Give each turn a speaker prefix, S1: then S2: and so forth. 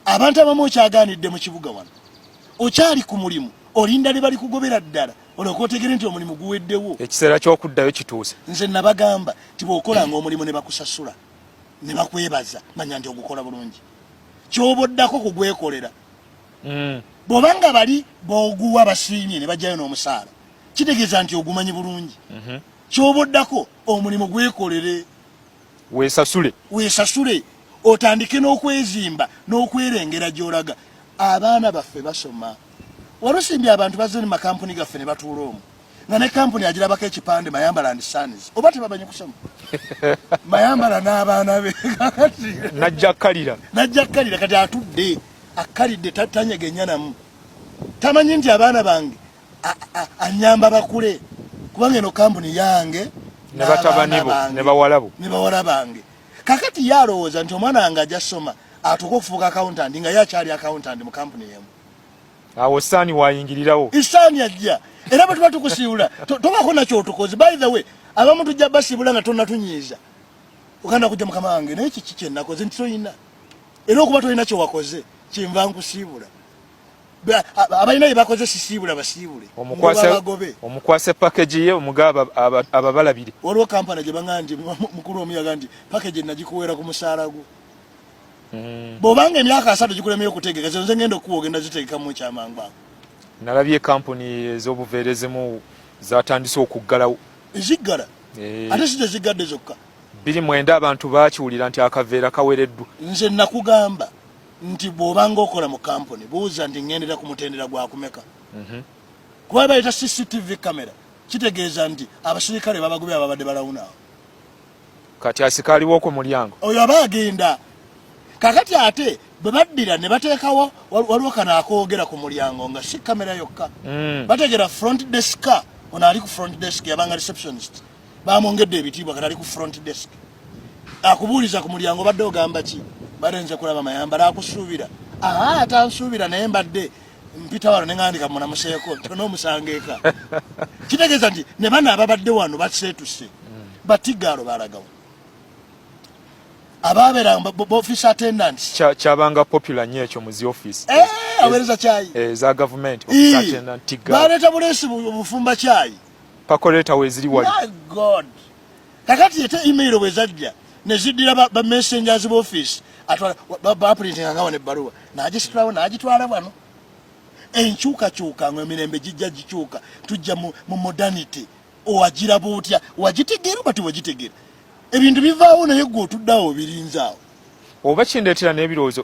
S1: abantu abamu okyaganidde mu kibuga wano okyali ku mulimu olinda ne bali kugobera ddala olyoka otegere nti omulimu guweddewo
S2: ekiseera ky'okuddayo kituuse.
S1: nze nabagamba ti bw'okolanga omulimu ne bakusasula ne bakwebaza manya nti ogukola bulungi kyoboddako kugwekolera. Bw'obanga bali b'oguwa basiimye ne bajjayo n'omusaala kitegeeza nti ogumanyi bulungi. Kyoboddako omulimu gwekolere weesasule otandike n'okwezimba n'okwerengera gy'olaga. Abaana baffe basoma walusimbye abantu bazze mu makampuni gaffe ne batuula omwo nga ne kampuni agirabako ekipande Mayambala and Sons oba tebamanyi kusoma Mayambala n'abaana be
S2: najja kkalira
S1: kati atudde akkalidde tatanyegenya namu tamanyi nti abaana bange anyamba bakule kubanga eno kampuni yange
S2: ne batabani bo ne bawala bange kakati yalowooza nti omwana wange ajja soma atuuka okufuuka accountant nga yakyali accountant mu kampuni yemu. Awo saani wayingirirawo
S1: isaani ajja era bwe tuba tukusiibula tobako nakyo otukoze. By the way abamu tujja basiibula nga tonnatunyiiza oganda kujja mukama wange naye kiki kye nakoze nti toyina era okuba tolina kye wakoze kinva nkusiibula. Abalina bye bakoze sisiibula basiibule
S2: omukwase package ye omugaba ababalabire.
S1: Waliwo kampani gye baŋŋamba nti mukulu omu yaga nti package nagikuweera ku musaala gwo. Bw'obanga emyaka 3 gikulemeyo okutegeka nze ngenda okuwa ogenda ziteekamu ekyamangu ako.
S2: Nalabye kampuni ez'obuveerezemu zatandise okuggalawo.
S1: Eziggala ate si tezigadde zokka.
S2: 29 abantu baakiwulira nti akaveera kawereddwa.
S1: Nze nakugamba nti bw'obanga okola mu kampuni buuza nti ngendera ku mutendera gwa kumeka. Kuba bayita CCTV kamera kitegeeza nti abasirikale babagobye ababadde balawunawo.
S2: Kati asikaaliwo ku mulyango
S1: oyo aba agenda. Kakati ate bwe baddira ne bateekawo waliwo kana akoogera ku mulyango nga si kamera yokka. Bategera front desk ono ali ku front desk yabanga receptionist bamwongedde ebitiibwa kati ali ku front desk akubuuliza ku mulyango badde ogamba ki balenze kulaba Mayambala akusuubira atansuubira naye mbadde mpita wano ne ŋŋandika munamuseeko tonoomusangeeka. Kitegeeza nti ne bano ababadde wano baseetuse batigaalo balagawo ababeera office attendants
S2: kyabanga popular nnyo ekyo mu zi office
S1: aweereza kyayi
S2: za government office attendant tigaalo
S1: baleeta buleesi bufumba kyayi
S2: pakoleta weeziri wali.
S1: My God. Kakati ete email bwe zajja ne ziddira ba messengers ba office atwala ba printing nga wane ebbaluwa n'agitwala wano. Enkyukakyuka ng'emirembe gijja gikyuka tujja mu modernity owagira bwotya wagitegeera oba tiwagitegeera ebintu bivaawo naye gwe otuddeawo birinzaawo
S2: oba kindeetera n'ebirowoozo